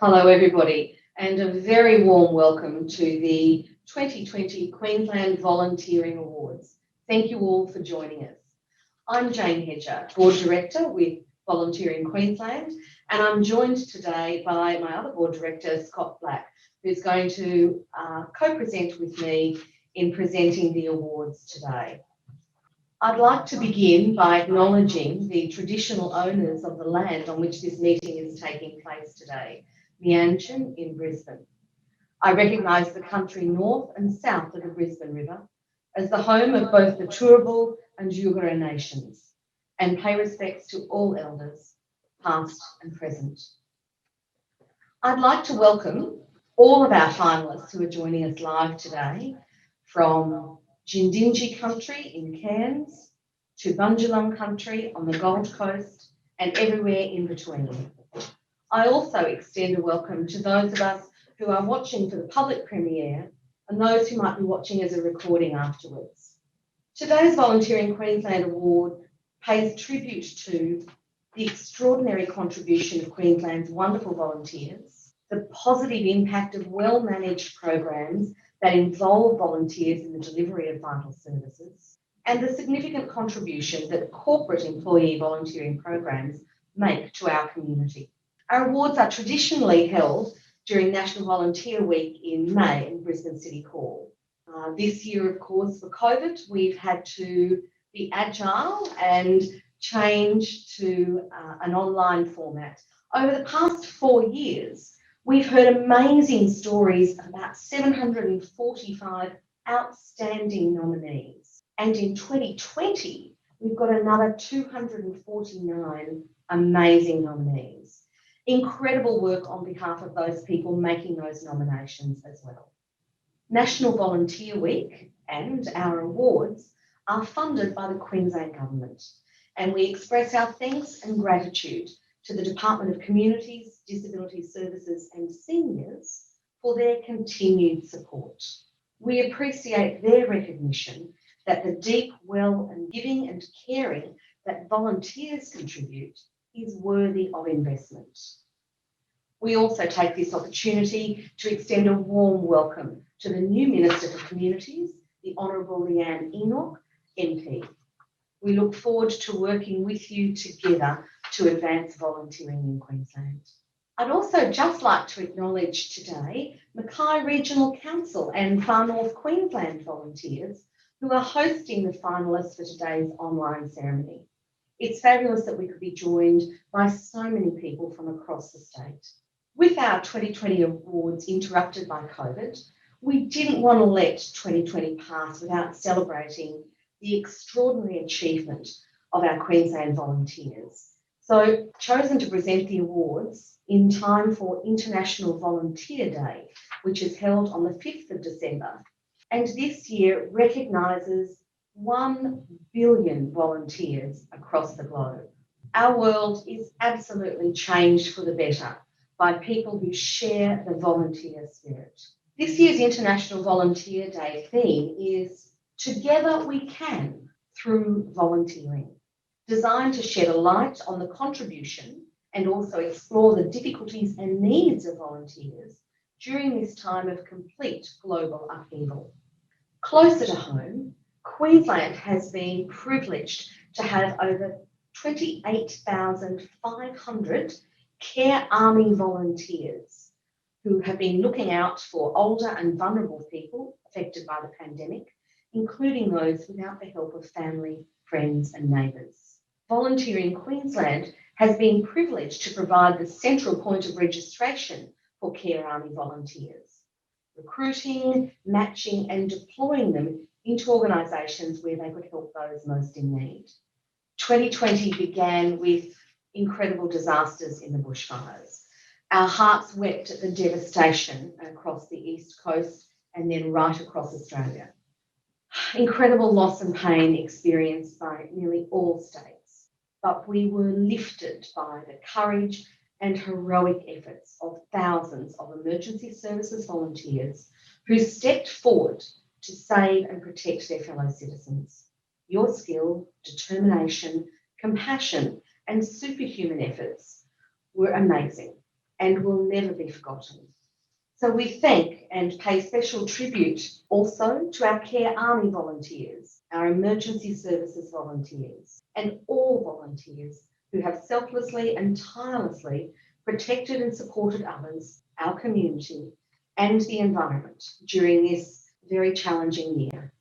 Hello, everybody, and a very warm welcome to the 2020 Queensland Volunteering Awards. Thank you all for joining us. I'm Jane Hedger, Board Director with Volunteering Queensland, and I'm joined today by my other Board Director, Scott Black, who's going to co-present with me in presenting the awards today. I'd like to begin by acknowledging the traditional owners of the land on which this meeting is taking place today, Meanjin in Brisbane. I recognise the country north and south of the Brisbane River as the home of both the Turrbal and Yugara nations, and pay respects to all elders, past and present. I'd like to welcome all of our finalists who are joining us live today from Jindinji country in Cairns to Bundjalung country on the Gold Coast and everywhere in between. I also extend a welcome to those of us who are watching for the public premiere and those who might be watching as a recording afterwards. Today's Volunteering Queensland Award pays tribute to the extraordinary contribution of Queensland's wonderful volunteers, the positive impact of well-managed programs that involve volunteers in the delivery of vital services, and the significant contribution that corporate employee volunteering programs make to our community. Our awards are traditionally held during National Volunteer Week in May in Brisbane City Hall. This year, of course, for COVID, we've had to be agile and change to an online format. Over the past 4 years, we've heard amazing stories about 745 outstanding nominees. And in 2020, we've got another 249 amazing nominees. Incredible work on behalf of those people making those nominations as well. National Volunteer Week and our awards are funded by the Queensland Government, and we express our thanks and gratitude to the Department of Communities, Disability Services and Seniors for their continued support. We appreciate their recognition that the deep well and giving and caring that volunteers contribute is worthy of investment. We also take this opportunity to extend a warm welcome to the new Minister for Communities, the Honourable Leanne Enoch, MP. We look forward to working with you together to advance volunteering in Queensland. I'd also just like to acknowledge today Mackay Regional Council and Far North Queensland volunteers who are hosting the finalists for today's online ceremony. It's fabulous that we could be joined by so many people from across the state. With our 2020 awards interrupted by COVID, we didn't want to let 2020 pass without celebrating the extraordinary achievement of our Queensland volunteers. So, chosen to present the awards in time for International Volunteer Day, which is held on the 5th of December. And this year recognises 1 billion volunteers across the globe. Our world is absolutely changed for the better by people who share the volunteer spirit. This year's International Volunteer Day theme is Together We Can Through Volunteering, designed to shed a light on the contribution and also explore the difficulties and needs of volunteers during this time of complete global upheaval. Closer to home, Queensland has been privileged to have over 28,500 Care Army volunteers who have been looking out for older and vulnerable people affected by the pandemic, including those without the help of family, friends and neighbours. Volunteering Queensland has been privileged to provide the central point of registration for Care Army volunteers, recruiting, matching and deploying them into organisations where they could help those most in need. 2020 began with incredible disasters in the bushfires. Our hearts wept at the devastation across the East Coast and then right across Australia. Incredible loss and pain experienced by nearly all states, but we were lifted by the courage and heroic efforts of thousands of emergency services volunteers who stepped forward to save and protect their fellow citizens. Your skill, determination, compassion, and superhuman efforts were amazing. and will never be forgotten. So we thank and pay special tribute also to our Care Army volunteers, our emergency services volunteers, and all volunteers who have selflessly and tirelessly protected and supported others, our community, and the environment during this very challenging year.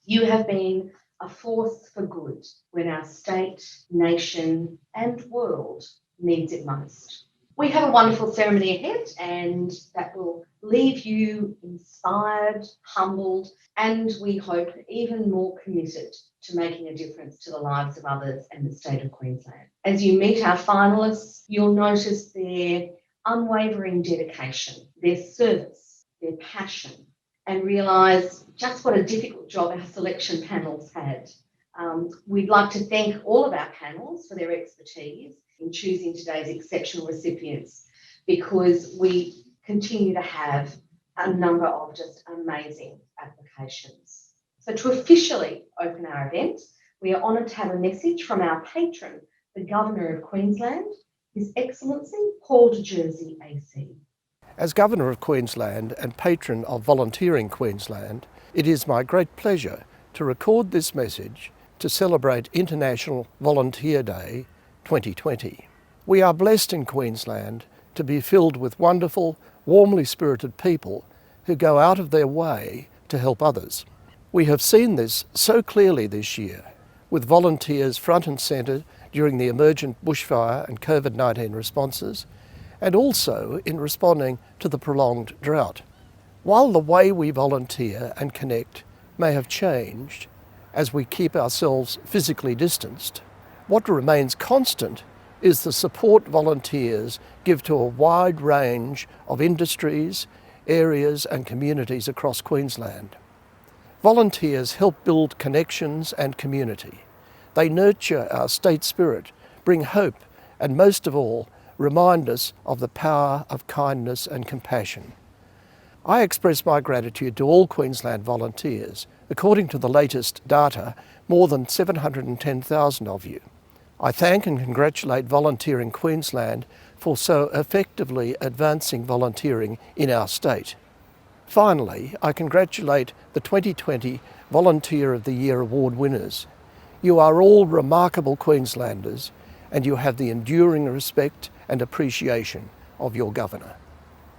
You have been a force for good when our state, nation, and world needs it most. We have a wonderful ceremony ahead, and that will leave you inspired, humbled, and we hope even more committed to making a difference to the lives of others and the state of Queensland. As you meet our finalists, you'll notice their unwavering dedication, their service, their passion, and realise just what a difficult job our selection panels had. We'd like to thank all of our panels for their expertise in choosing today's exceptional recipients, because we continue to have a number of just amazing applications. So to officially open our event, we are honoured to have a message from our patron, the Governor of Queensland, His Excellency Paul de Jersey AC. As Governor of Queensland and patron of Volunteering Queensland, it is my great pleasure to record this message to celebrate International Volunteer Day 2020. We are blessed in Queensland to be filled with wonderful, warmly spirited people who go out of their way to help others. We have seen this so clearly this year, with volunteers front and centre during the emergent bushfire and COVID-19 responses, and also in responding to the prolonged drought. While the way we volunteer and connect may have changed as we keep ourselves physically distanced, what remains constant is the support volunteers give to a wide range of industries, areas and communities across Queensland. Volunteers help build connections and community. They nurture our state spirit, bring hope, and most of all, remind us of the power of kindness and compassion. I express my gratitude to all Queensland volunteers. According to the latest data, more than 710,000 of you. I thank and congratulate Volunteering Queensland for so effectively advancing volunteering in our state. Finally, I congratulate the 2020 Volunteer of the Year Award winners. You are all remarkable Queenslanders, and you have the enduring respect and appreciation of your Governor.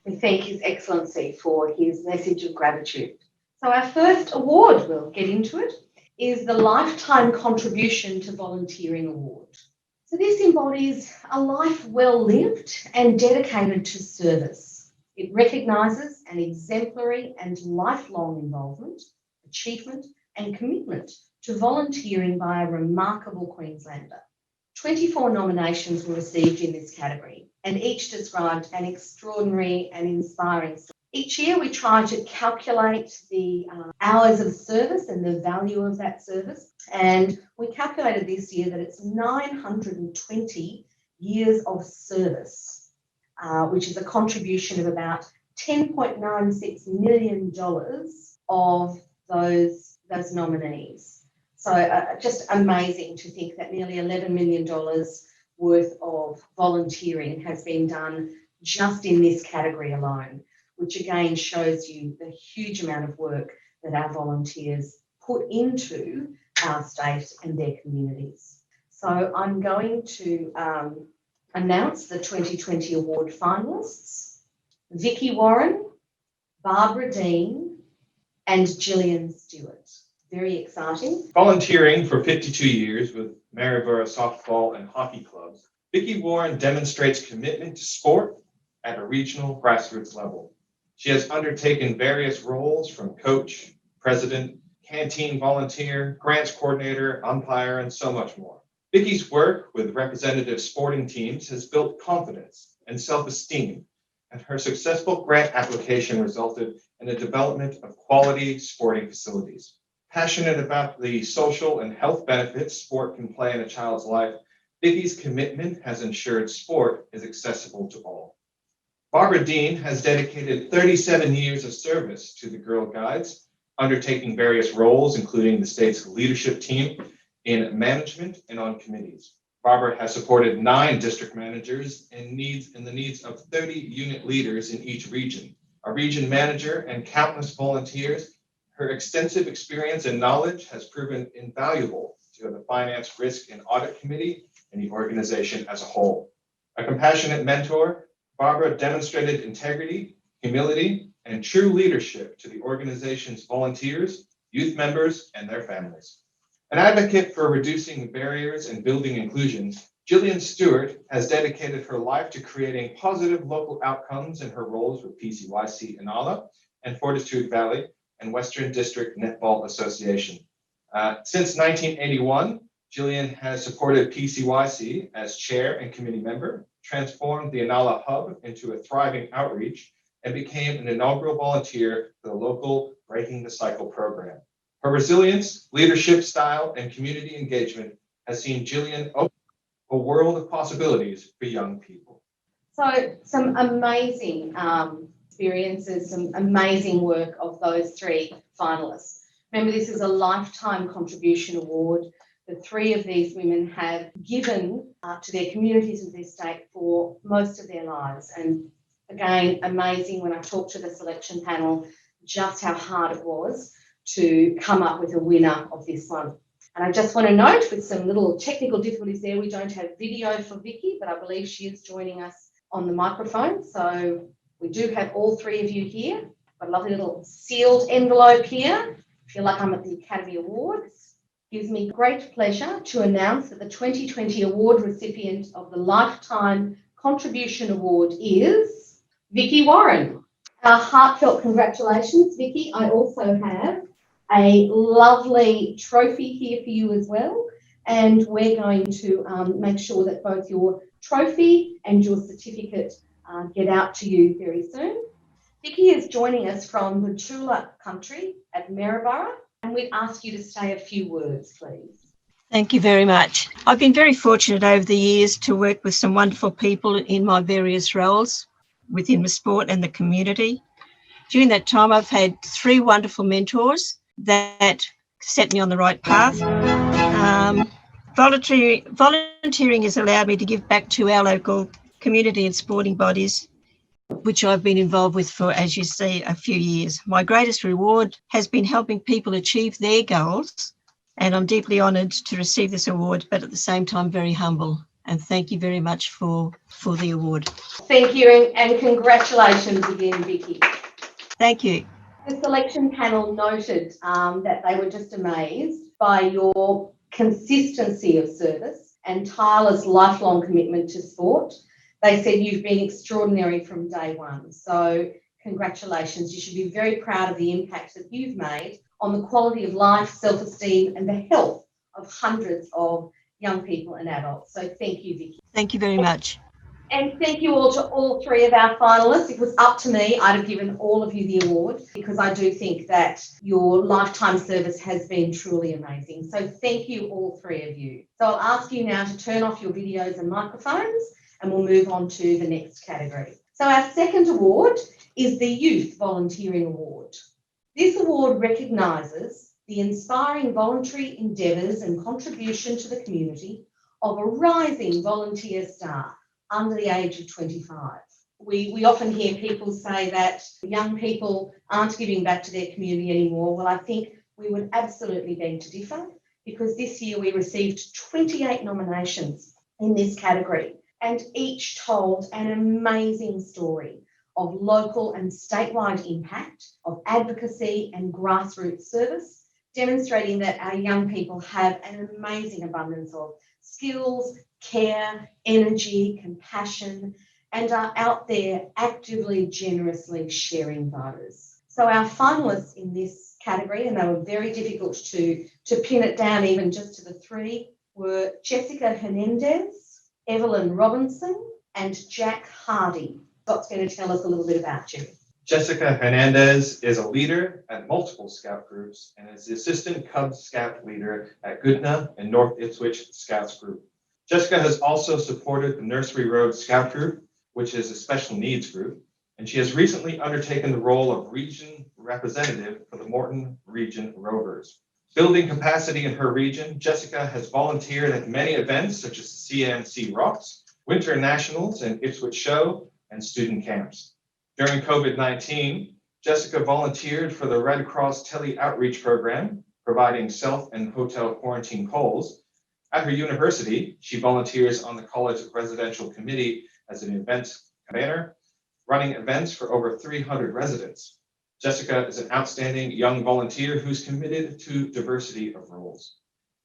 We thank His Excellency for his message of gratitude. So our first award, we'll get into it, is the Lifetime Contribution to Volunteering Award. So this embodies a life well lived and dedicated to service. It recognises an exemplary and lifelong involvement, achievement and commitment to volunteering by a remarkable Queenslander. 24 nominations were received in this category, and each described an extraordinary and inspiring story. Each year we try to calculate the hours of service and the value of that service, and we calculated this year that it's 920 years of service, which is a contribution of about $10.96 million of those nominees. So just amazing to think that nearly $11 million worth of volunteering has been done just in this category alone, which again shows you the huge amount of work that our volunteers put into our state and their communities. So I'm going to announce the 2020 award finalists: Vicky Warren, Barbara Dean, and Gillian Stewart. Very exciting. Volunteering for 52 years with Maryborough softball and hockey clubs, Vicky Warren demonstrates commitment to sport at a regional grassroots level. She has undertaken various roles from coach, president, canteen volunteer, grants coordinator, umpire, and so much more. Vicky's work with representative sporting teams has built confidence and self-esteem, and her successful grant application resulted in the development of quality sporting facilities. Passionate about the social and health benefits sport can play in a child's life, Vicky's commitment has ensured sport is accessible to all. Barbara Dean has dedicated 37 years of service to the Girl Guides, undertaking various roles, including the state's leadership team in management and on committees. Barbara has supported 9 district managers in the needs of 30 unit leaders in each region, a region manager, and countless volunteers. Her extensive experience and knowledge has proven invaluable to the Finance, Risk, and Audit Committee and the organization as a whole. A compassionate mentor, Barbara demonstrated integrity, humility, and true leadership to the organization's volunteers, youth members, and their families. An advocate for reducing barriers and building inclusion, Gillian Stewart has dedicated her life to creating positive local outcomes in her roles with PCYC Inala and Fortitude Valley and Western District Netball Association. Since 1981, Gillian has supported PCYC as chair and committee member, transformed the Inala Hub into a thriving outreach, and became an inaugural volunteer for the local Breaking the Cycle program. Her resilience, leadership style, and community engagement has seen Gillian open a world of possibilities for young people. So some amazing experiences, some amazing work of those 3 finalists. Remember, this is a lifetime contribution award. The 3 of these women have given to their communities of their state for most of their lives. And again, amazing when I talked to the selection panel, just how hard it was to come up with a winner of this one. And I just want to note, with some little technical difficulties there, we don't have video for Vicky, but I believe she is joining us on the microphone. So we do have all 3 of you here. Got a lovely little sealed envelope here. I feel like I'm at the Academy Awards. Gives me great pleasure to announce that the 2020 award recipient of the Lifetime Contribution Award is Vicky Warren. Our heartfelt congratulations, Vicky. I also have a lovely trophy here for you as well, and we're going to make sure that both your trophy and your certificate get out to you very soon. Vicky is joining us from the Tula country at Maryborough, and we'd ask you to say a few words, please. Thank you very much. I've been very fortunate over the years to work with some wonderful people in my various roles within the sport and the community. During that time, I've had 3 wonderful mentors that set me on the right path. Volunteering has allowed me to give back to our local community and sporting bodies, which I've been involved with for, as you see, a few years. My greatest reward has been helping people achieve their goals, and I'm deeply honoured to receive this award, but at the same time very humble. And thank you very much for the award. Thank you, and congratulations again, Vicky. Thank you. The selection panel noted that they were just amazed by your consistency of service and tireless lifelong commitment to sport. They said you've been extraordinary from day one. So congratulations. You should be very proud of the impact that you've made on the quality of life, self-esteem, and the health of hundreds of young people and adults. So thank you, Vicky. Thank you very much. And thank you all to all 3 of our finalists. If it was up to me, I'd have given all of you the award, because I do think that your lifetime service has been truly amazing. So thank you, all 3 of you. So I'll ask you now to turn off your videos and microphones, and we'll move on to the next category. So our second award is the Youth Volunteering Award. This award recognises the inspiring voluntary endeavours and contribution to the community of a rising volunteer star under the age of 25. We often hear people say that young people aren't giving back to their community anymore. Well, I think we would absolutely beg to differ, because this year we received 28 nominations in this category, and each told an amazing story of local and statewide impact, of advocacy and grassroots service, demonstrating that our young people have an amazing abundance of skills, care, energy, compassion, and are out there actively, generously sharing those. So our finalists in this category, and they were very difficult to pin it down even just to the 3, were Jessica Hernandez, Evelyn Robinson, and Jack Hardy. Scott's going to tell us a little bit about you. Jessica Hernandez is a leader at multiple scout groups and is the assistant Cub Scout leader at Goodna and North Ipswich Scouts Group. Jessica has also supported the Nursery Road Scout Group, which is a special needs group, and she has recently undertaken the role of region representative for the Morton Region Rovers. Building capacity in her region, Jessica has volunteered at many events such as CMC Rocks, Winter Nationals and Ipswich Show, and student camps. During COVID-19, Jessica volunteered for the Red Cross Tele-Outreach Program, providing self and hotel quarantine calls. At her university, she volunteers on the college residential committee as an event planner, running events for over 300 residents. Jessica is an outstanding young volunteer who's committed to diversity of roles.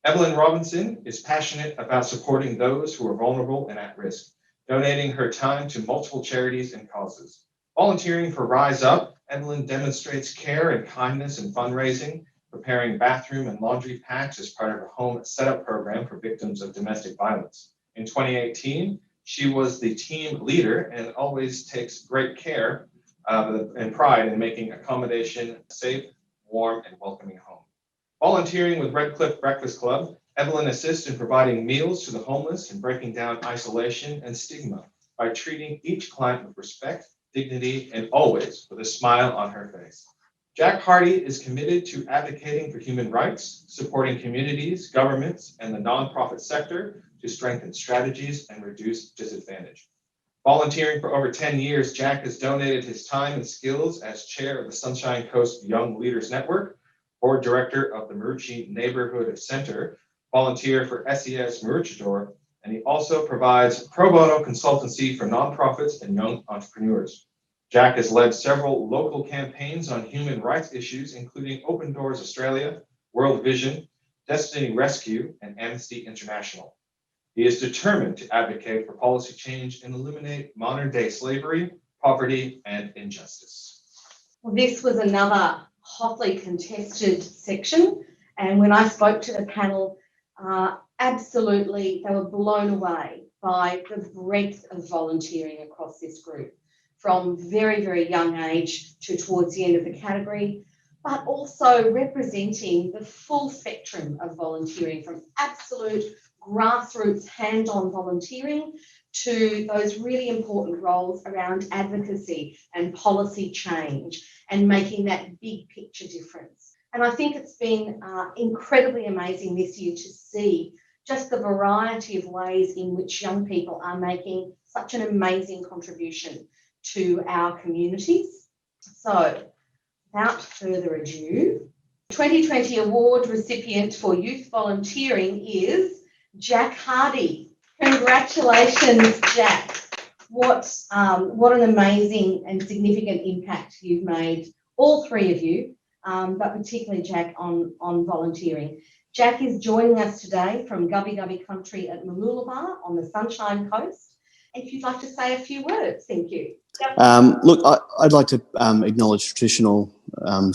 Evelyn Robinson is passionate about supporting those who are vulnerable and at risk, donating her time to multiple charities and causes. Volunteering for Rise Up, Evelyn demonstrates care and kindness in fundraising, preparing bathroom and laundry packs as part of a home setup program for victims of domestic violence. In 2018, she was the team leader and always takes great care and pride in making accommodation safe, warm, and welcoming home. Volunteering with Red Cliff Breakfast Club, Evelyn assists in providing meals to the homeless and breaking down isolation and stigma by treating each client with respect, dignity, and always with a smile on her face. Jack Hardy is committed to advocating for human rights, supporting communities, governments, and the nonprofit sector to strengthen strategies and reduce disadvantage. Volunteering for over 10 years, Jack has donated his time and skills as chair of the Sunshine Coast Young Leaders Network, board director of the Marucci Neighborhood Center, volunteer for SES Maroochydore, and he also provides pro bono consultancy for nonprofits and young entrepreneurs. Jack has led several local campaigns on human rights issues, including Open Doors Australia, World Vision, Destiny Rescue, and Amnesty International. He is determined to advocate for policy change and eliminate modern-day slavery, poverty, and injustice. Well, this was another hotly contested section, and when I spoke to the panel, absolutely they were blown away by the breadth of volunteering across this group, from very, very young age to towards the end of the category, but also representing the full spectrum of volunteering, from absolute grassroots hand-on volunteering to those really important roles around advocacy and policy change and making that big picture difference. And I think it's been incredibly amazing this year to see just the variety of ways in which young people are making such an amazing contribution to our communities. So without further ado, 2020 award recipient for youth volunteering is Jack Hardy. Congratulations, Jack. What an amazing and significant impact you've made, all three of you, but particularly Jack on volunteering. Jack is joining us today from Gubbi Gubbi country at Mooloolaba on the Sunshine Coast. If you'd like to say a few words, thank you. Look, I'd like to acknowledge traditional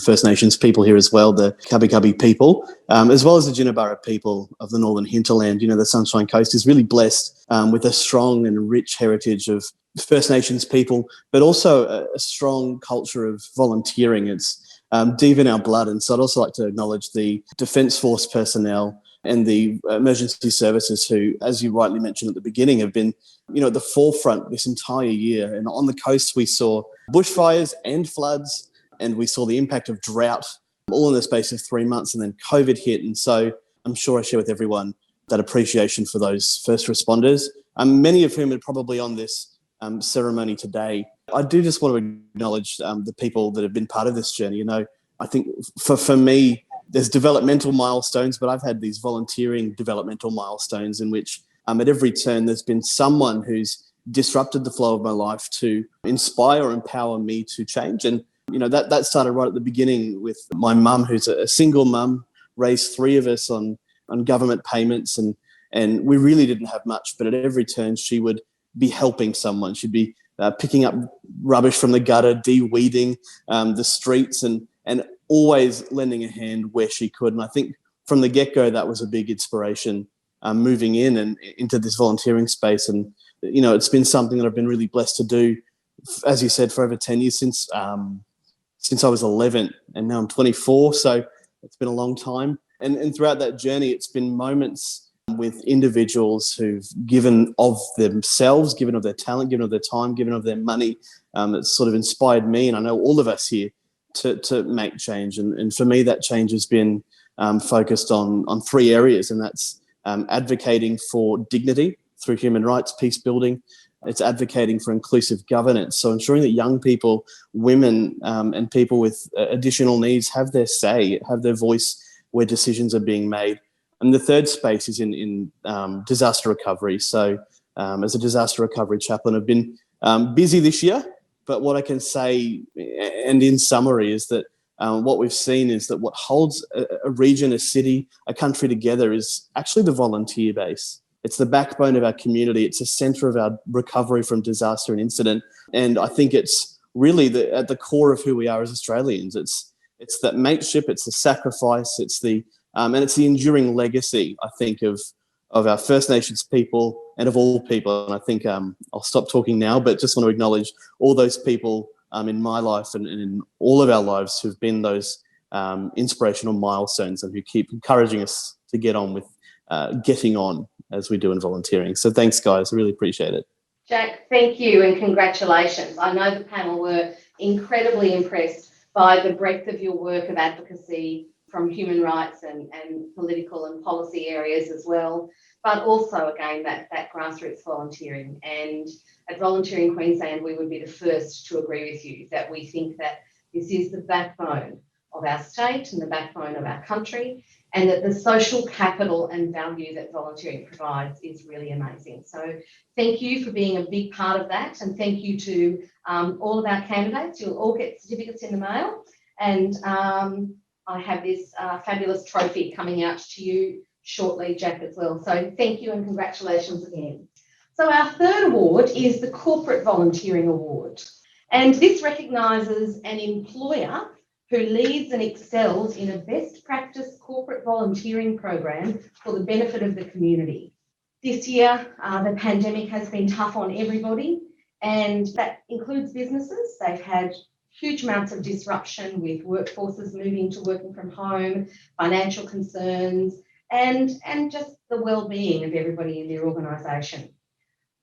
First Nations people here as well, the Gubbi Gubbi people, as well as the Jinnabara people of the Northern Hinterland. You know, the Sunshine Coast is really blessed with a strong and rich heritage of First Nations people, but also a strong culture of volunteering. It's deep in our blood. And so I'd also like to acknowledge the Defence Force personnel and the emergency services who, as you rightly mentioned at the beginning, have been, you know, at the forefront this entire year. And on the coast, we saw bushfires and floods, and we saw the impact of drought all in the space of 3 months, and then COVID hit. And so I'm sure I share with everyone that appreciation for those first responders, many of whom are probably on this ceremony today. I do just want to acknowledge the people that have been part of this journey. You know, I think for me, there's developmental milestones, but I've had these volunteering developmental milestones in which at every turn there's been someone who's disrupted the flow of my life to inspire or empower me to change. And, you know, that started right at the beginning with my mum, who's a single mum, raised three of us on government payments. And we really didn't have much, but at every turn she would be helping someone. She'd be picking up rubbish from the gutter, de-weeding the streets, and always lending a hand where she could. And I think from the get-go, that was a big inspiration moving in and into this volunteering space. And, you know, it's been something that I've been really blessed to do, as you said, for over 10 years, since I was 11, and now I'm 24. So it's been a long time. And throughout that journey, it's been moments with individuals who've given of themselves, given of their talent, given of their time, given of their money. It's sort of inspired me, and I know all of us here, to make change. And for me, that change has been focused on three areas, and that's advocating for dignity through human rights, peace building. It's advocating for inclusive governance, so ensuring that young people, women, and people with additional needs have their say, have their voice where decisions are being made. And the third space is in disaster recovery. So as a disaster recovery chaplain, I've been busy this year, but what I can say, and in summary, is that what we've seen is that what holds a region, a city, a country together is actually the volunteer base. It's the backbone of our community. It's a centre of our recovery from disaster and incident. And I think it's really at the core of who we are as Australians. It's that mateship, it's the sacrifice, it's the and it's the enduring legacy, I think, of our First Nations people and of all people. And I think I'll stop talking now, but just want to acknowledge all those people in my life and in all of our lives who've been those inspirational milestones and who keep encouraging us to get on with getting on as we do in volunteering. So thanks, guys. I really appreciate it. Jack, thank you and congratulations. I know the panel were incredibly impressed by the breadth of your work of advocacy from human rights and political and policy areas as well, but also, again, that grassroots volunteering. And at Volunteering Queensland, we would be the first to agree with you that we think that this is the backbone of our state and the backbone of our country, and that the social capital and value that volunteering provides is really amazing. So thank you for being a big part of that, and thank you to all of our candidates. You'll all get certificates in the mail, and I have this fabulous trophy coming out to you shortly, Jack, as well. So thank you and congratulations again. So our third award is the Corporate Volunteering Award, and this recognises an employer who leads and excels in a best practice corporate volunteering program for the benefit of the community. This year, the pandemic has been tough on everybody, and that includes businesses. They've had huge amounts of disruption with workforces moving to working from home, financial concerns, and just the well-being of everybody in their organisation.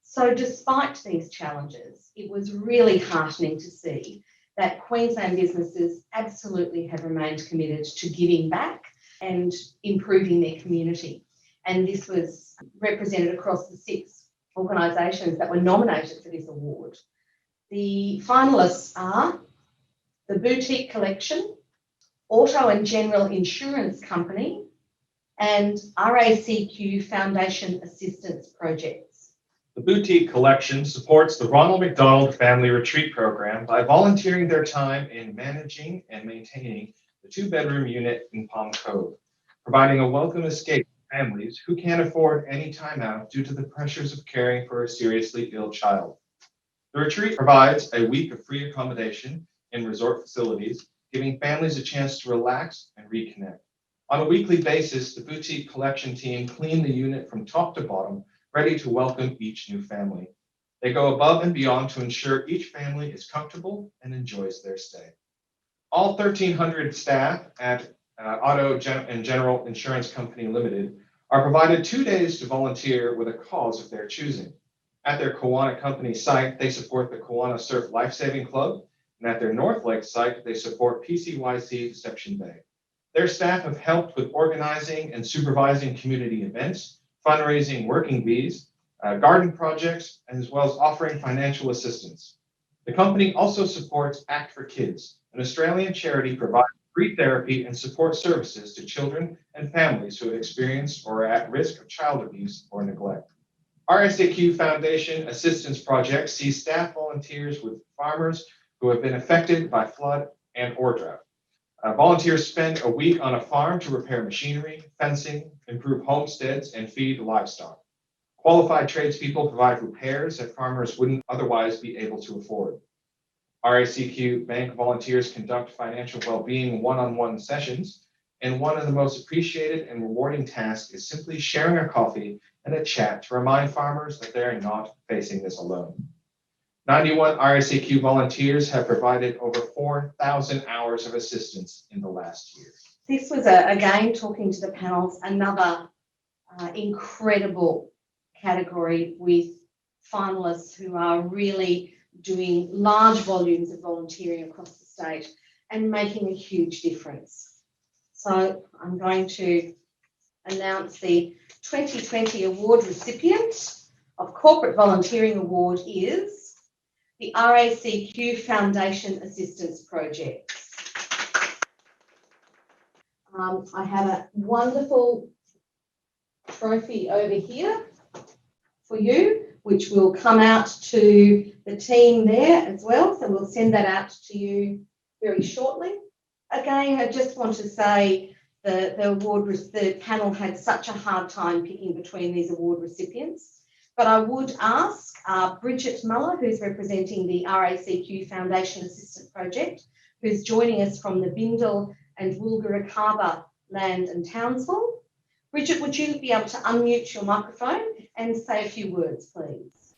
So despite these challenges, it was really heartening to see that Queensland businesses absolutely have remained committed to giving back and improving their community. And this was represented across the 6 organisations that were nominated for this award. The finalists are the Boutique Collection, Auto and General Insurance Company, and RACQ Foundation Assistance Projects. The Boutique Collection supports the Ronald McDonald Family Retreat Program by volunteering their time in managing and maintaining the 2-bedroom unit in Palm Cove, providing a welcome escape for families who can't afford any time out due to the pressures of caring for a seriously ill child. The retreat provides a week of free accommodation in resort facilities, giving families a chance to relax and reconnect. On a weekly basis, the Boutique Collection team clean the unit from top to bottom, ready to welcome each new family. They go above and beyond to ensure each family is comfortable and enjoys their stay. All 1,300 staff at Auto and General Insurance Company Limited are provided 2 days to volunteer with a cause of their choosing. At their Kawana Company site, they support the Kawana Surf Lifesaving Club, and at their North Lake site, they support PCYC Deception Bay. Their staff have helped with organizing and supervising community events, fundraising working bees, garden projects, as well as offering financial assistance. The company also supports Act for Kids, an Australian charity providing free therapy and support services to children and families who have experienced or are at risk of child abuse or neglect. RSAQ Foundation Assistance Project sees staff volunteers with farmers who have been affected by flood and/or drought. Volunteers spend a week on a farm to repair machinery, fencing, improve homesteads, and feed livestock. Qualified tradespeople provide repairs that farmers wouldn't otherwise be able to afford. RACQ Bank volunteers conduct financial well-being one-on-one sessions, and one of the most appreciated and rewarding tasks is simply sharing a coffee and a chat to remind farmers that they are not facing this alone. 91 RSAQ volunteers have provided over 4,000 hours of assistance in the last year. This was, again, talking to the panels, another incredible category with finalists who are really doing large volumes of volunteering across the state and making a huge difference. So I'm going to announce the 2020 award recipient of Corporate Volunteering Award is the RACQ Foundation Assistance Project. I have a wonderful trophy over here for you, which will come out to the team there as well. So we'll send that out to you very shortly. Again, I just want to say the panel had such a hard time picking between these award recipients, but I would ask Bridget Muller, who's representing the RACQ Foundation Assistant Project, who's joining us from the Bindal and Woolgoorukaba Land and Townsville. Bridget, would you be able to unmute your microphone and say a few words, please?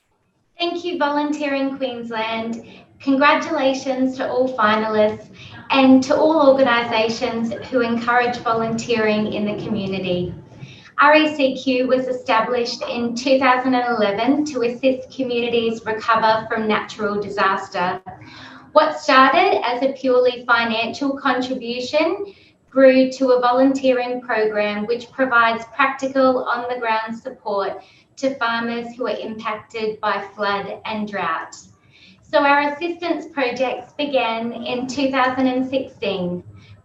Thank you, Volunteering Queensland. Congratulations to all finalists and to all organisations who encourage volunteering in the community. RACQ was established in 2011 to assist communities recover from natural disaster. What started as a purely financial contribution grew to a volunteering program which provides practical on-the-ground support to farmers who are impacted by flood and drought. So our assistance projects began in 2016,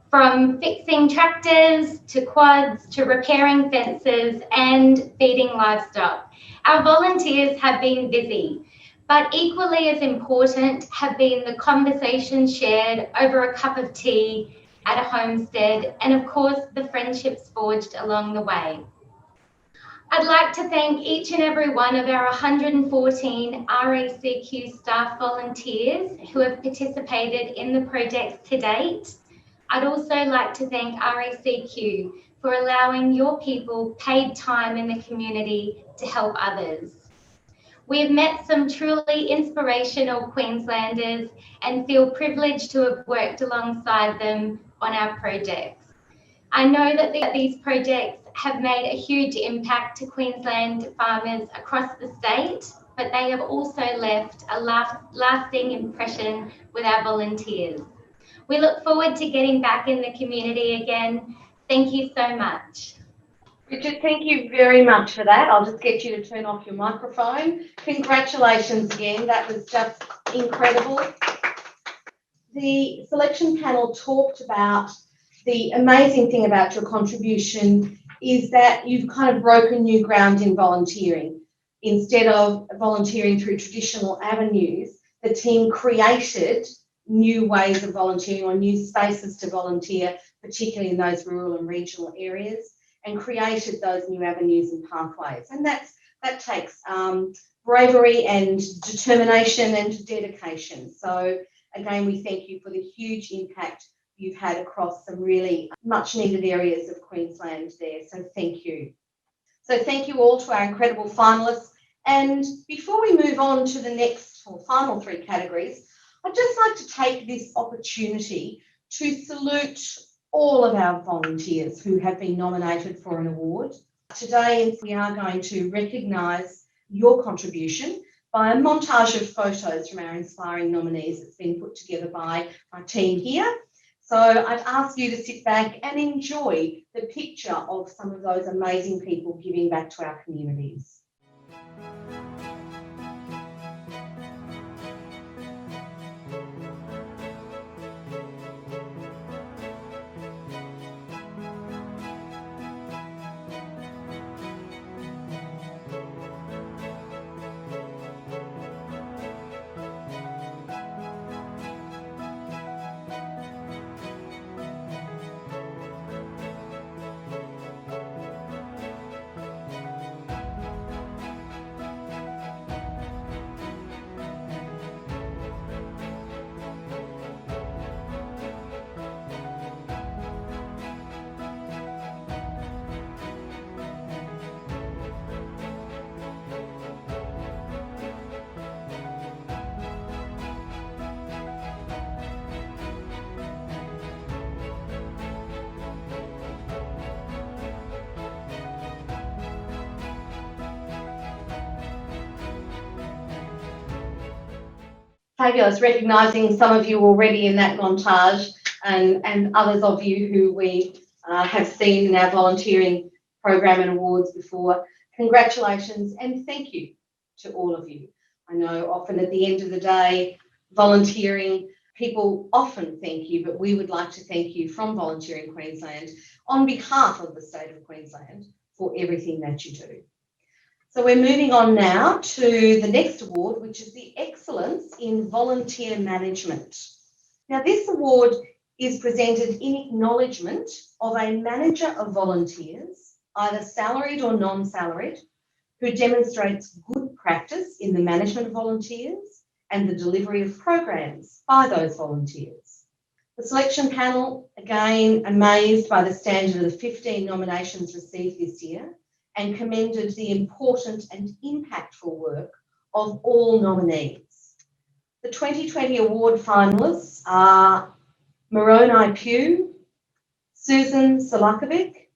from fixing tractors to quads to repairing fences and feeding livestock. Our volunteers have been busy, but equally as important have been the conversations shared over a cup of tea at a homestead, and of course the friendships forged along the way. I'd like to thank each and every one of our 114 RACQ staff volunteers who have participated in the projects to date. I'd also like to thank RACQ for allowing your people paid time in the community to help others. We've met some truly inspirational Queenslanders and feel privileged to have worked alongside them on our projects. I know that these projects have made a huge impact to Queensland farmers across the state, but they have also left a lasting impression with our volunteers. We look forward to getting back in the community again. Thank you so much. Richard, thank you very much for that. I'll just get you to turn off your microphone. Congratulations again. That was just incredible. The selection panel talked about the amazing thing about your contribution is that you've kind of broken new ground in volunteering. Instead of volunteering through traditional avenues, the team created new ways of volunteering or new spaces to volunteer, particularly in those rural and regional areas, and created those new avenues and pathways. And that takes bravery and determination and dedication. So again, we thank you for the huge impact you've had across some really much needed areas of Queensland there. So thank you. So thank you all to our incredible finalists. And before we move on to the next or final three categories, I'd just like to take this opportunity to salute all of our volunteers who have been nominated for an award. Today, we are going to recognise your contribution by a montage of photos from our inspiring nominees that's been put together by our team here. So I'd ask you to sit back and enjoy the picture of some of those amazing people giving back to our communities. Fabulous, recognising some of you already in that montage and others of you who we have seen in our volunteering program and awards before. Congratulations and thank you to all of you. I know often at the end of the day, volunteering, people often thank you, but we would like to thank you from Volunteering Queensland on behalf of the state of Queensland for everything that you do. So we're moving on now to the next award, which is the Excellence in Volunteer Management. Now, this award is presented in acknowledgement of a manager of volunteers, either salaried or non-salaried, who demonstrates good practice in the management of volunteers and the delivery of programs by those volunteers. The selection panel, again, amazed by the standard of the 15 nominations received this year, and commended the important and impactful work of all nominees. The 2020 award finalists are Moroni Pugh, Susan Solakovic,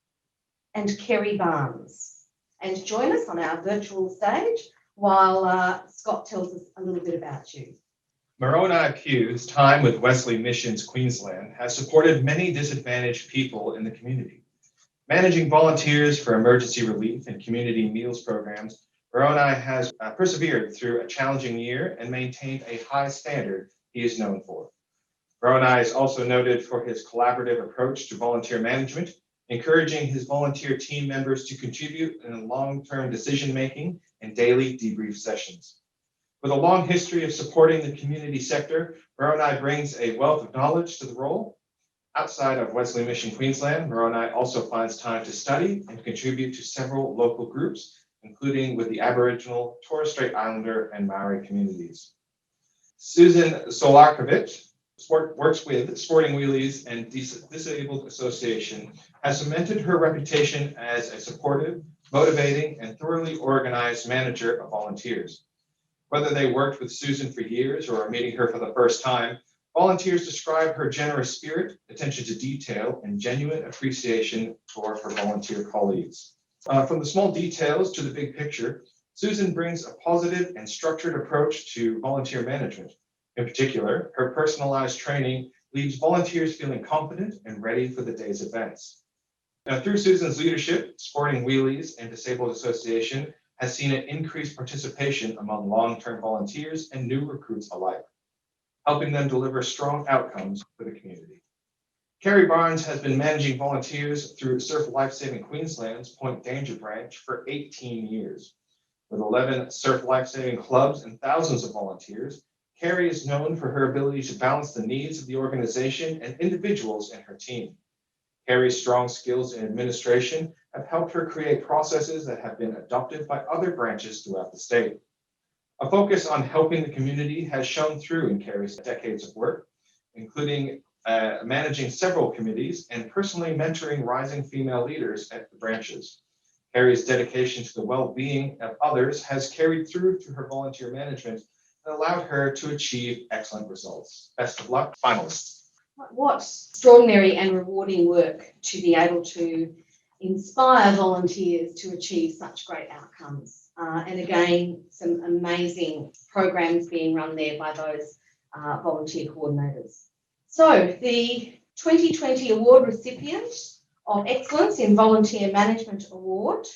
and Kerry Barnes. And join us on our virtual stage while Scott tells us a little bit about you. Moroni Pugh's time with Wesley Missions Queensland has supported many disadvantaged people in the community. Managing volunteers for emergency relief and community meals programs, Moroni has persevered through a challenging year and maintained a high standard he is known for. Moroni is also noted for his collaborative approach to volunteer management, encouraging his volunteer team members to contribute in long-term decision-making and daily debrief sessions. With a long history of supporting the community sector, Moroni brings a wealth of knowledge to the role. Outside of Wesley Mission Queensland, Moroni also finds time to study and contribute to several local groups, including with the Aboriginal, Torres Strait Islander, and Maori communities. Susan Solarkovic works with Sporting Wheelies and Disabled Association, has cemented her reputation as a supportive, motivating, and thoroughly organized manager of volunteers. Whether they worked with Susan for years or are meeting her for the first time, volunteers describe her generous spirit, attention to detail, and genuine appreciation for her volunteer colleagues. From the small details to the big picture, Susan brings a positive and structured approach to volunteer management. In particular, her personalized training leaves volunteers feeling confident and ready for the day's events. Now, through Susan's leadership, Sporting Wheelies and Disabled Association has seen an increased participation among long-term volunteers and new recruits alike, helping them deliver strong outcomes for the community. Kerry Barnes has been managing volunteers through Surf Lifesaving Queensland's Point Danger branch for 18 years. With 11 surf lifesaving clubs and thousands of volunteers, Kerry is known for her ability to balance the needs of the organization and individuals in her team. Kerry's strong skills in administration have helped her create processes that have been adopted by other branches throughout the state. A focus on helping the community has shown through in Kerry's decades of work, including managing several committees and personally mentoring rising female leaders at the branches. Kerry's dedication to the well-being of others has carried through to her volunteer management and allowed her to achieve excellent results. Best of luck, finalists. What extraordinary and rewarding work to be able to inspire volunteers to achieve such great outcomes. And again, some amazing programs being run there by those volunteer coordinators. So the 2020 award recipient of Excellence in Volunteer Management Award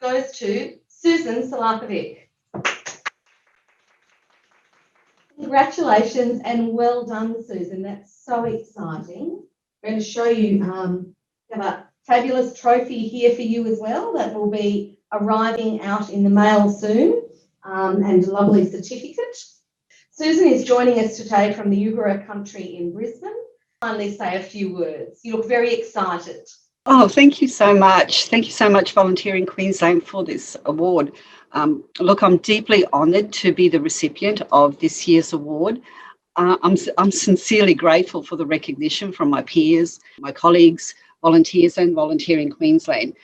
goes to Susan Solakovic. Congratulations and well done, Susan. That's so exciting. I'm going to show you have a fabulous trophy here for you as well that will be arriving out in the mail soon, and a lovely certificate. Susan is joining us today from the Yugara country in Brisbane. Finally say a few words. You look very excited. Oh, thank you so much. Thank you so much, Volunteering Queensland, for this award. Look, I'm deeply honoured to be the recipient of this year's award. I'm sincerely grateful for the recognition from my peers, my colleagues, volunteers and Volunteering Queensland.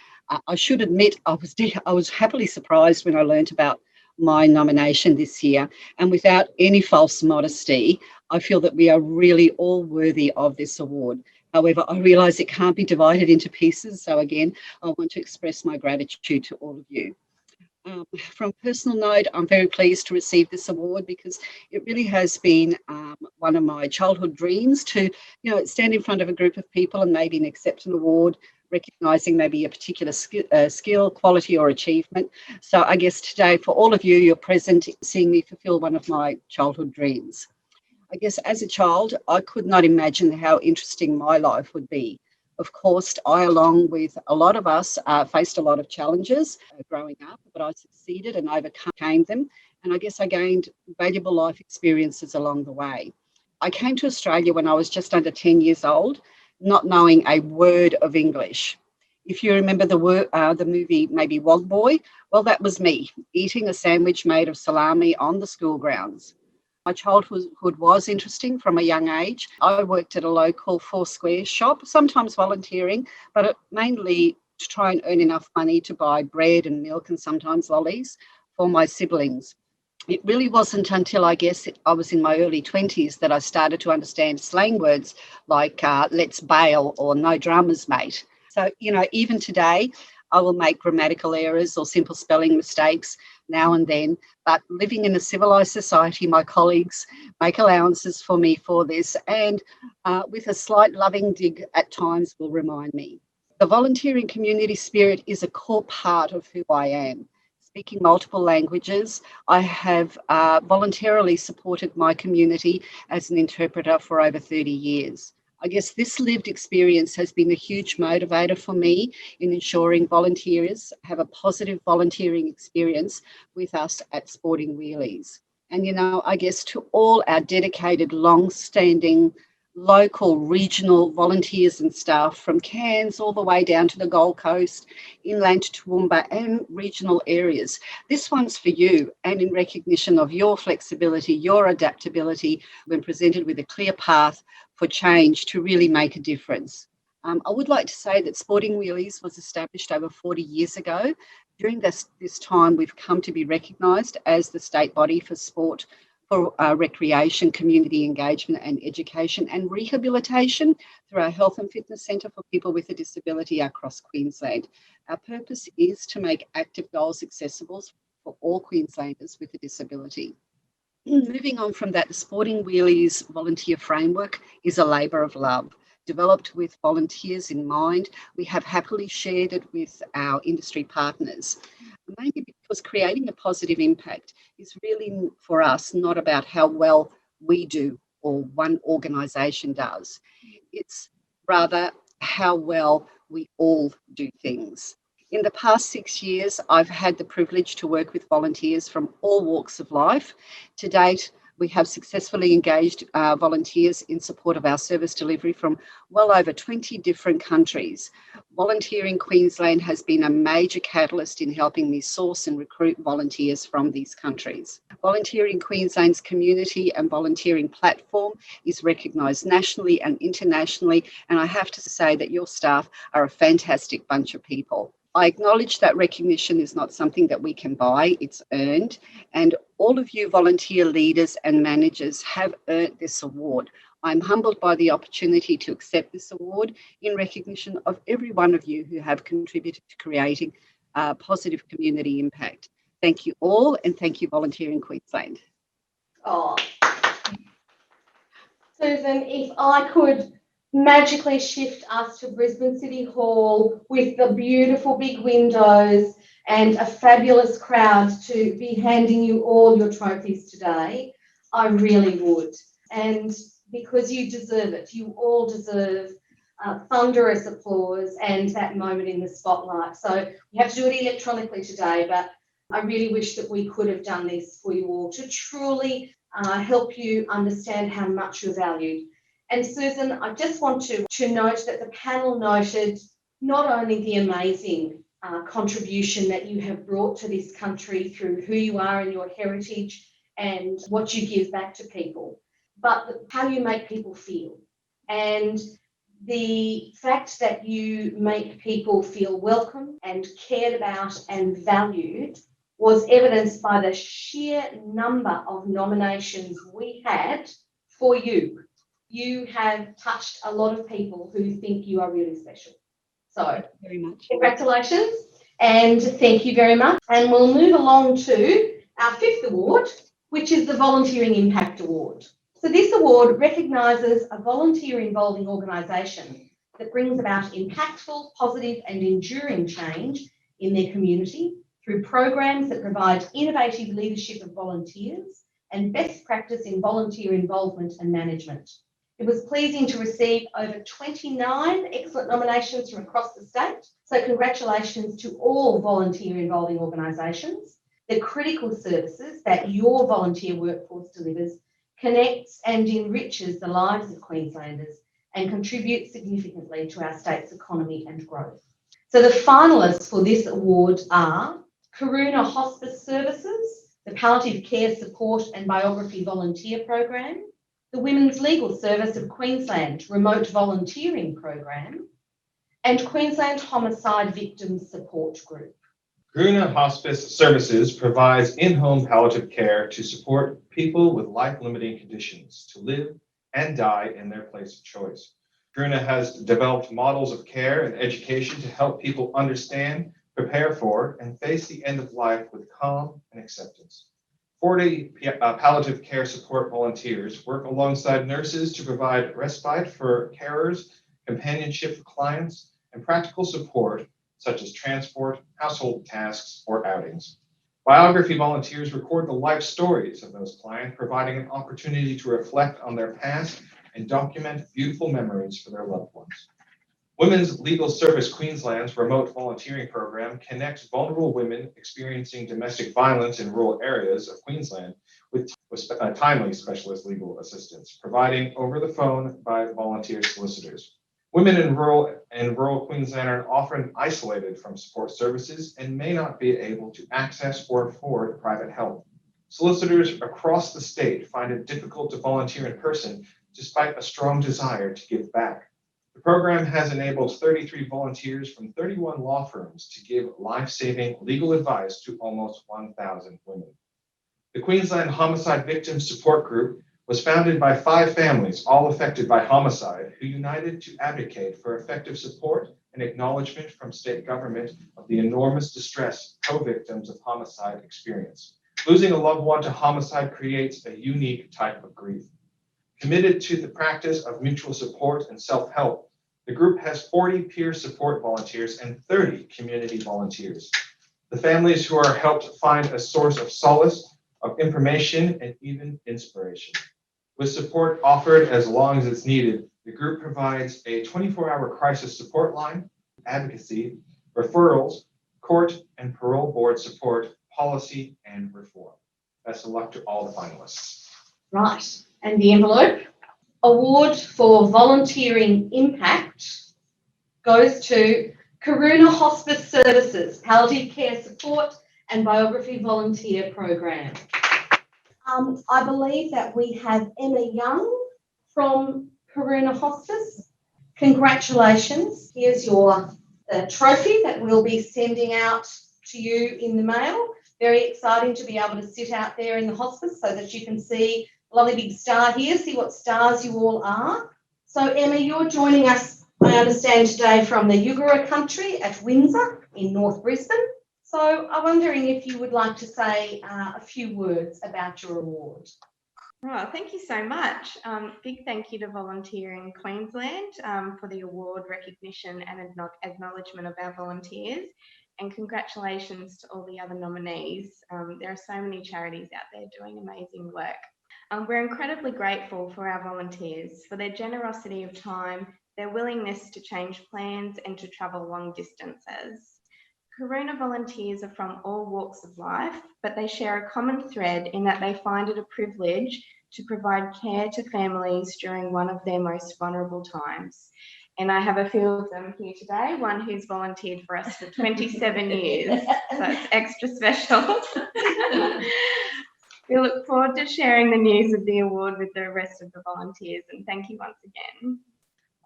I should admit I was happily surprised when I learnt about my nomination this year, and without any false modesty, I feel that we are really all worthy of this award. However, I realise it can't be divided into pieces, so again, I want to express my gratitude to all of you. From a personal note, I'm very pleased to receive this award because it really has been one of my childhood dreams to, stand in front of a group of people and maybe accept an award, recognising maybe a particular skill, quality or achievement. So I guess today, for all of you, you're present, seeing me fulfil one of my childhood dreams. I guess as a child, I could not imagine how interesting my life would be. Of course, I, along with a lot of us, faced a lot of challenges growing up, but I succeeded and overcame them. And I guess I gained valuable life experiences along the way. I came to Australia when I was just under 10 years old, not knowing a word of English. If you remember the movie maybe Wog Boy, well, that was me, eating a sandwich made of salami on the school grounds. My childhood was interesting from a young age. I worked at a local Foursquare shop, sometimes volunteering, but mainly to try and earn enough money to buy bread and milk and sometimes lollies for my siblings. It really wasn't until I guess I was in my early 20s that I started to understand slang words like let's bail or no dramas, mate. So, even today, I will make grammatical errors or simple spelling mistakes now and then, but living in a civilised society, my colleagues make allowances for me for this, and with a slight loving dig at times will remind me. The volunteering community spirit is a core part of who I am. Speaking multiple languages, I have voluntarily supported my community as an interpreter for over 30 years. I guess this lived experience has been a huge motivator for me in ensuring volunteers have a positive volunteering experience with us at Sporting Wheelies. And, I guess to all our dedicated, long-standing local, regional volunteers and staff from Cairns all the way down to the Gold Coast, inland to Toowoomba and regional areas. This one's for you, and in recognition of your flexibility, your adaptability when presented with a clear path for change to really make a difference. I would like to say that Sporting Wheelies was established over 40 years ago. During this time, we've come to be recognised as the state body for sport, for recreation, community engagement and education and rehabilitation through our Health and Fitness Centre for people with a disability across Queensland. Our purpose is to make active goals accessible for all Queenslanders with a disability. Moving on from that, the Sporting Wheelies volunteer framework is a labour of love. Developed with volunteers in mind, we have happily shared it with our industry partners. Mainly because creating a positive impact is really for us not about how well we do or one organisation does. It's rather how well we all do things. In the past 6 years, I've had the privilege to work with volunteers from all walks of life. To date, we have successfully engaged volunteers in support of our service delivery from well over 20 different countries. Volunteering Queensland has been a major catalyst in helping me source and recruit volunteers from these countries. Volunteering Queensland's community and volunteering platform is recognised nationally and internationally, and I have to say that your staff are a fantastic bunch of people. I acknowledge that recognition is not something that we can buy, it's earned, and all of you volunteer leaders and managers have earned this award. I'm humbled by the opportunity to accept this award in recognition of every one of you who have contributed to creating a positive community impact. Thank you all, and thank you, Volunteering Queensland. Oh, Susan, if I could magically shift us to Brisbane City Hall with the beautiful big windows and a fabulous crowd to be handing you all your trophies today, I really would. And because you deserve it, you all deserve thunderous applause and that moment in the spotlight. So we have to do it electronically today, but I really wish that we could have done this for you all to truly help you understand how much you're valued. And Susan, I just want to note that the panel noted not only the amazing contribution that you have brought to this country through who you are and your heritage and what you give back to people, but how you make people feel. And the fact that you make people feel welcome and cared about and valued was evidenced by the sheer number of nominations we had for you. You have touched a lot of people who think you are really special. So, very much. Congratulations. And thank you very much. And we'll move along to our fifth award, which is the Volunteering Impact Award. So this award recognises a volunteer involving organisation that brings about impactful, positive and enduring change in their community through programs that provide innovative leadership of volunteers and best practice in volunteer involvement and management. It was pleasing to receive over 29 excellent nominations from across the state. So congratulations to all volunteer involving organisations. The critical services that your volunteer workforce delivers connects and enriches the lives of Queenslanders and contributes significantly to our state's economy and growth. So the finalists for this award are Karuna Hospice Services, the Palliative Care Support and Biography Volunteer Program, the Women's Legal Service of Queensland Remote Volunteering Program, and Queensland Homicide Victims Support Group. Karuna Hospice Services provides in-home palliative care to support people with life-limiting conditions to live and die in their place of choice. Karuna has developed models of care and education to help people understand, prepare for, and face the end of life with calm and acceptance. 40 palliative care support volunteers work alongside nurses to provide respite for carers, companionship for clients, and practical support such as transport, household tasks, or outings. Biography volunteers record the life stories of those clients, providing an opportunity to reflect on their past and document beautiful memories for their loved ones. Women's Legal Service Queensland's remote volunteering program connects vulnerable women experiencing domestic violence in rural areas of Queensland with timely specialist legal assistance, providing over the phone by volunteer solicitors. Women in rural Queensland are often isolated from support services and may not be able to access or afford private help. Solicitors across the state find it difficult to volunteer in person despite a strong desire to give back. The program has enabled 33 volunteers from 31 law firms to give life-saving legal advice to almost 1,000 women. The Queensland Homicide Victims Support Group was founded by 5 families, all affected by homicide, who united to advocate for effective support and acknowledgement from state government of the enormous distress co-victims of homicide experience. Losing a loved one to homicide creates a unique type of grief. Committed to the practice of mutual support and self-help, the group has 40 peer support volunteers and 30 community volunteers. The families who are helped find a source of solace, of information, and even inspiration. With support offered as long as it's needed, the group provides a 24-hour crisis support line, advocacy, referrals, court and parole board support, policy, and reform. Best of luck to all the finalists. Right, and the envelope. Award for Volunteering Impact goes to Karuna Hospice Services, Palliative Care Support and Biography Volunteer Program. I believe that we have Emma Young from Karuna Hospice. Congratulations. Here's your trophy that we'll be sending out to you in the mail. Very exciting to be able to sit out there in the hospice so that you can see a lovely big star here, see what stars you all are. So Emma, you're joining us, I understand, today from the Yugara country at Windsor in North Brisbane. So I'm wondering if you would like to say a few words about your award. Oh, thank you so much. Big thank you to Volunteering Queensland for the award recognition and acknowledgement of our volunteers, and congratulations to all the other nominees. There are so many charities out there doing amazing work. We're incredibly grateful for our volunteers, for their generosity of time, their willingness to change plans and to travel long distances. Karuna volunteers are from all walks of life, but they share a common thread in that they find it a privilege to provide care to families during one of their most vulnerable times. And I have a few of them here today, one who's volunteered for us for 27 years, so it's extra special. We look forward to sharing the news of the award with the rest of the volunteers, and thank you once again.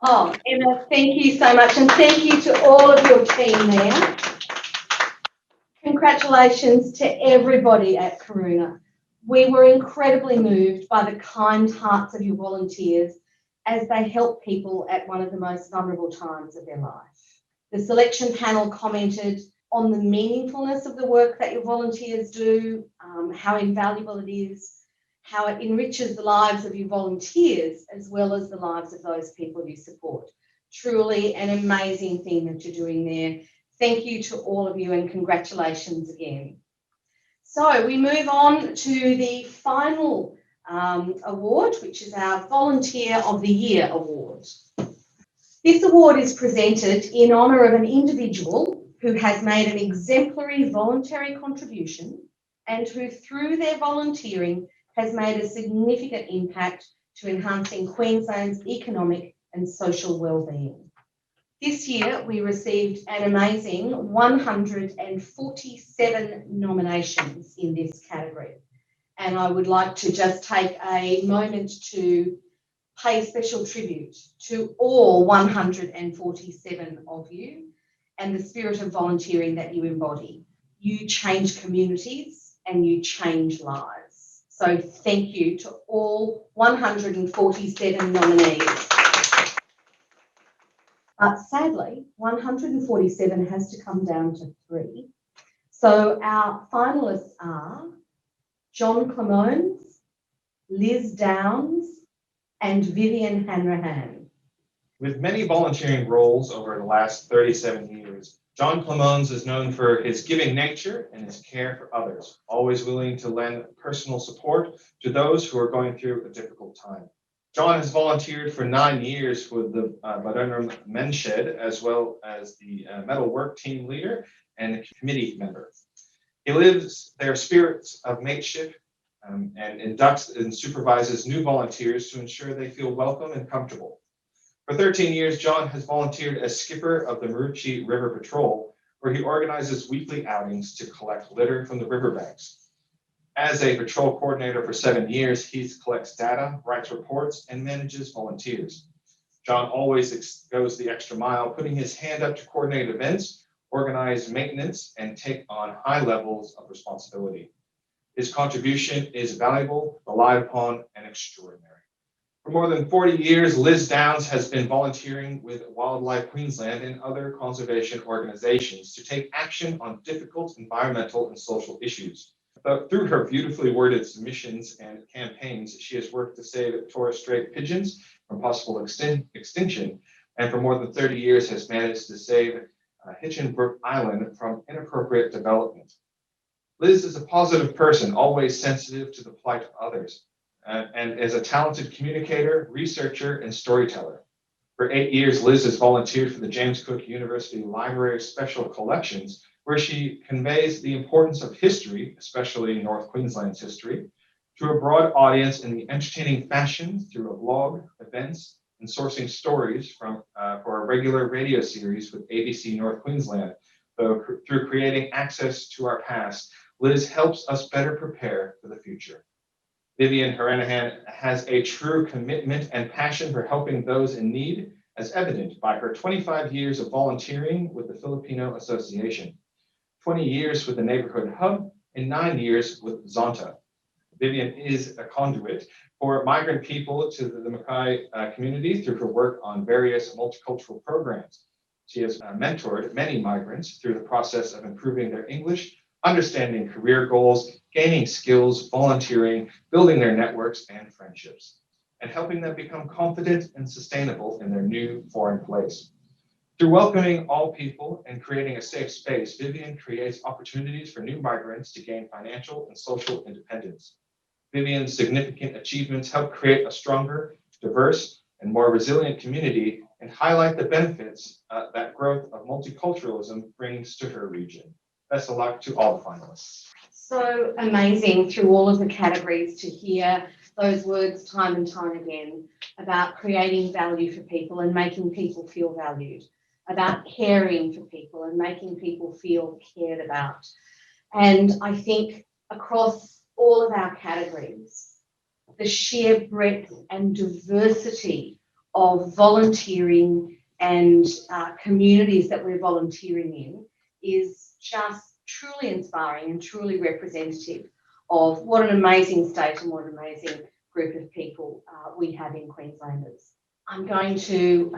Oh, Emma, thank you so much, and thank you to all of your team there. Congratulations to everybody at Karuna. We were incredibly moved by the kind hearts of your volunteers as they help people at one of the most vulnerable times of their life. The selection panel commented, on the meaningfulness of the work that your volunteers do, how invaluable it is, how it enriches the lives of your volunteers as well as the lives of those people you support. Truly an amazing thing that you're doing there. Thank you to all of you and congratulations again. So we move on to the final award, which is our Volunteer of the Year award. This award is presented in honour of an individual who has made an exemplary voluntary contribution and who, through their volunteering, has made a significant impact to enhancing Queensland's economic and social wellbeing. This year, we received an amazing 147 nominations in this category. And I would like to just take a moment to pay special tribute to all 147 of you and the spirit of volunteering that you embody. You change communities and you change lives. So thank you to all 147 nominees. But sadly, 147 has to come down to 3. So our finalists are John Clemones, Liz Downs, and Vivian Hanrahan. With many volunteering roles over the last 37 years, John Clemones is known for his giving nature and his care for others, always willing to lend personal support to those who are going through a difficult time. John has volunteered for 9 years with the Badunram Men's Shed, as well as the metal work team leader and a committee member. He lives their spirits of mateship and inducts and supervises new volunteers to ensure they feel welcome and comfortable. For 13 years, John has volunteered as skipper of the Maroochy River Patrol, where he organizes weekly outings to collect litter from the riverbanks. As a patrol coordinator for 7 years, he collects data, writes reports, and manages volunteers. John always goes the extra mile, putting his hand up to coordinate events, organize maintenance, and take on high levels of responsibility. His contribution is valuable, relied upon, and extraordinary. For more than 40 years, Liz Downs has been volunteering with Wildlife Queensland and other conservation organizations to take action on difficult environmental and social issues. Through her beautifully worded submissions and campaigns, she has worked to save Torres Strait pigeons from possible extinction, and for more than 30 years has managed to save Hitchinbrook Island from inappropriate development. Liz is a positive person, always sensitive to the plight of others, and is a talented communicator, researcher, and storyteller. For 8 years, Liz has volunteered for the James Cook University Library Special Collections, where she conveys the importance of history, especially North Queensland's history, to a broad audience in the entertaining fashion through a blog, events, and sourcing stories for a regular radio series with ABC North Queensland. So through creating access to our past, Liz helps us better prepare for the future. Vivian Hanrahan has a true commitment and passion for helping those in need, as evident by her 25 years of volunteering with the Filipino Association, 20 years with the Neighborhood Hub, and 9 years with Zonta. Vivian is a conduit for migrant people to the Mackay community through her work on various multicultural programs. She has mentored many migrants through the process of improving their English, understanding career goals, gaining skills, volunteering, building their networks and friendships, and helping them become confident and sustainable in their new foreign place. Through welcoming all people and creating a safe space, Vivian creates opportunities for new migrants to gain financial and social independence. Vivian's significant achievements help create a stronger, diverse, and more resilient community and highlight the benefits that growth of multiculturalism brings to her region. Best of luck to all the finalists. So amazing through all of the categories to hear those words time and time again about creating value for people and making people feel valued, about caring for people and making people feel cared about. And I think across all of our categories, the sheer breadth and diversity of volunteering and communities that we're volunteering in is just truly inspiring and truly representative of what an amazing state and what an amazing group of people we have in Queenslanders. I'm going to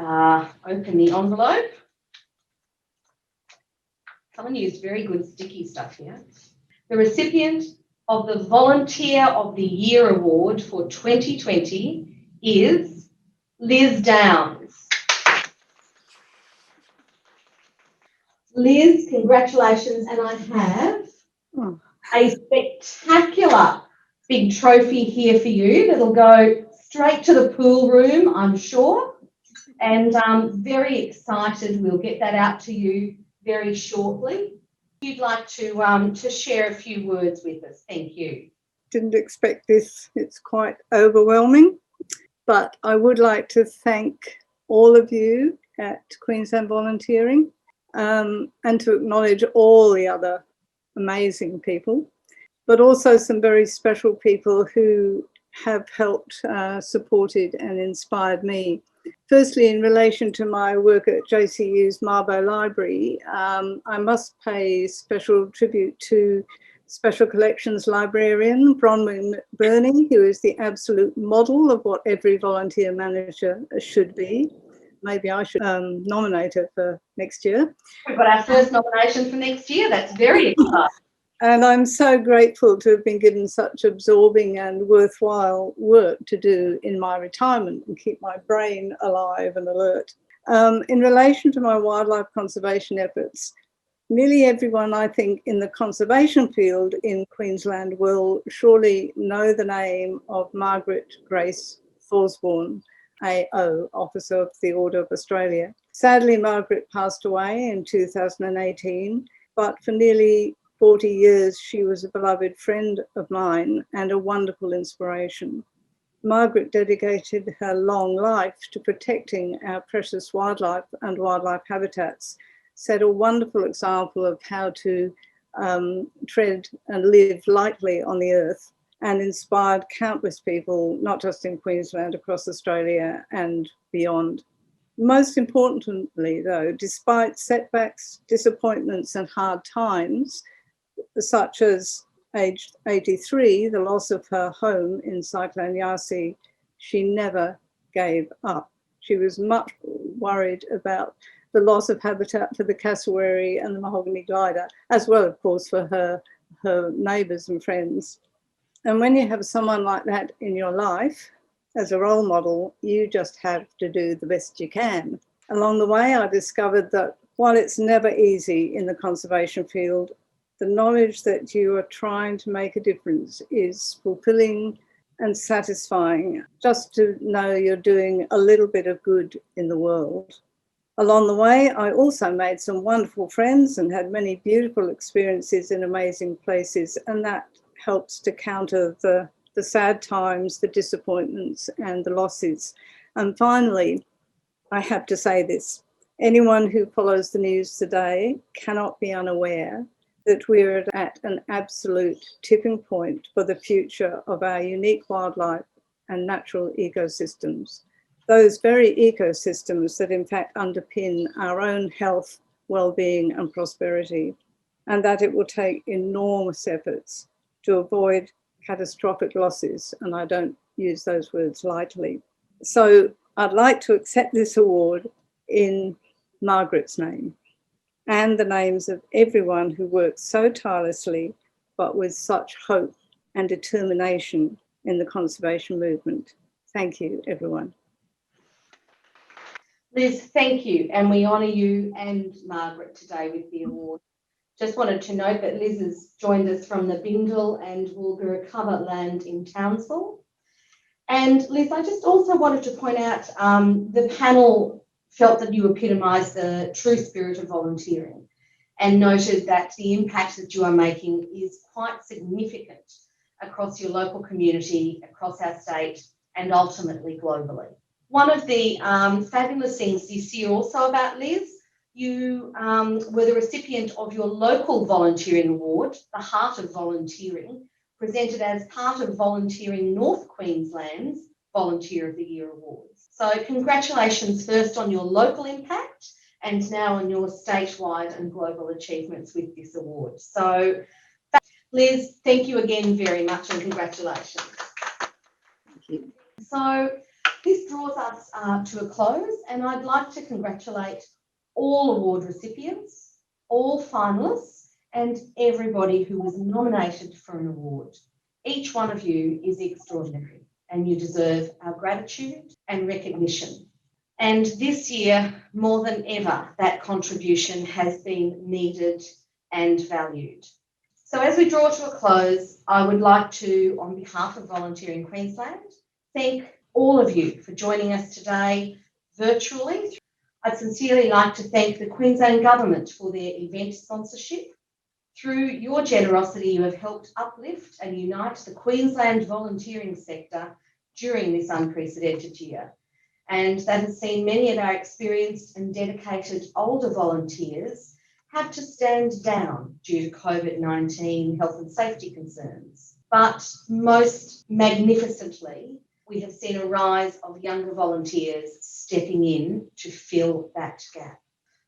open the envelope. Someone used very good sticky stuff here. The recipient of the Volunteer of the Year Award for 2020 is Liz Downs. Liz, congratulations, and I have a spectacular big trophy here for you that'll go straight to the pool room, I'm sure, and I'm very excited. We'll get that out to you very shortly. You'd like to share a few words with us. Thank you. Didn't expect this. It's quite overwhelming, but I would like to thank all of you at Queensland Volunteering and to acknowledge all the other amazing people, but also some very special people who have helped, supported and inspired me. Firstly, in relation to my work at JCU's Marbo Library, I must pay special tribute to Special Collections librarian Bronwyn Burney, who is the absolute model of what every volunteer manager should be. Maybe I should nominate her for next year. We've got our first nomination for next year. That's very exciting. And I'm so grateful to have been given such absorbing and worthwhile work to do in my retirement and keep my brain alive and alert. In relation to my wildlife conservation efforts, nearly everyone, I think, in the conservation field in Queensland will surely know the name of Margaret Grace Thorsborn, AO, Officer of the Order of Australia. Sadly, Margaret passed away in 2018, but for nearly 40 years, she was a beloved friend of mine and a wonderful inspiration. Margaret dedicated her long life to protecting our precious wildlife and wildlife habitats, set a wonderful example of how to tread and live lightly on the earth, and inspired countless people, not just in Queensland, across Australia and beyond. Most importantly, though, despite setbacks, disappointments and hard times, such as aged 83, the loss of her home in Cyclone Yasi, she never gave up. She was much worried about the loss of habitat for the cassowary and the mahogany glider, as well, of course, for her neighbours and friends. And when you have someone like that in your life, as a role model, you just have to do the best you can. Along the way, I discovered that while it's never easy in the conservation field, the knowledge that you are trying to make a difference is fulfilling and satisfying, just to know you're doing a little bit of good in the world. Along the way, I also made some wonderful friends and had many beautiful experiences in amazing places, and that helps to counter the sad times, the disappointments and the losses. And finally, I have to say this, anyone who follows the news today cannot be unaware that we're at an absolute tipping point for the future of our unique wildlife and natural ecosystems. Those very ecosystems that in fact underpin our own health, well-being and prosperity, and that it will take enormous efforts to avoid catastrophic losses, and I don't use those words lightly. So I'd like to accept this award in Margaret's name and the names of everyone who works so tirelessly but with such hope and determination in the conservation movement. Thank you, everyone. Liz, thank you, and we honour you and Margaret today with the award. Just wanted to note that Liz has joined us from the Bindal and Woolgoora cover land in Townsville. And Liz, I just also wanted to point out the panel felt that you epitomised the true spirit of volunteering and noted that the impact that you are making is quite significant across your local community, across our state, and ultimately globally. One of the fabulous things this year also about Liz, you were the recipient of your local volunteering award, the Heart of Volunteering, presented as part of Volunteering North Queensland's Volunteer of the Year Awards. So congratulations first on your local impact and now on your statewide and global achievements with this award. So Liz, thank you again very much and congratulations. Thank you. So this draws us to a close, and I'd like to congratulate all award recipients, all finalists and everybody who was nominated for an award. Each one of you is extraordinary and you deserve our gratitude and recognition. And this year, more than ever, that contribution has been needed and valued. So as we draw to a close, I would like to, on behalf of Volunteering Queensland, thank all of you for joining us today virtually. I'd sincerely like to thank the Queensland Government for their event sponsorship. Through your generosity, you have helped uplift and unite the Queensland volunteering sector during this unprecedented year. And that has seen many of our experienced and dedicated older volunteers have to stand down due to COVID-19 health and safety concerns. But most magnificently, we have seen a rise of younger volunteers stepping in to fill that gap.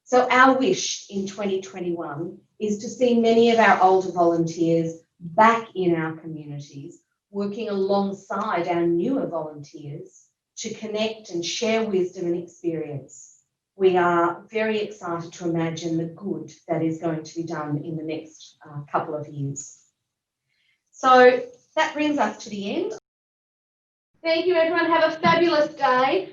So our wish in 2021 is to see many of our older volunteers back in our communities, working alongside our newer volunteers to connect and share wisdom and experience. We are very excited to imagine the good that is going to be done in the next couple of years. So that brings us to the end. Thank you, everyone. Have a fabulous day.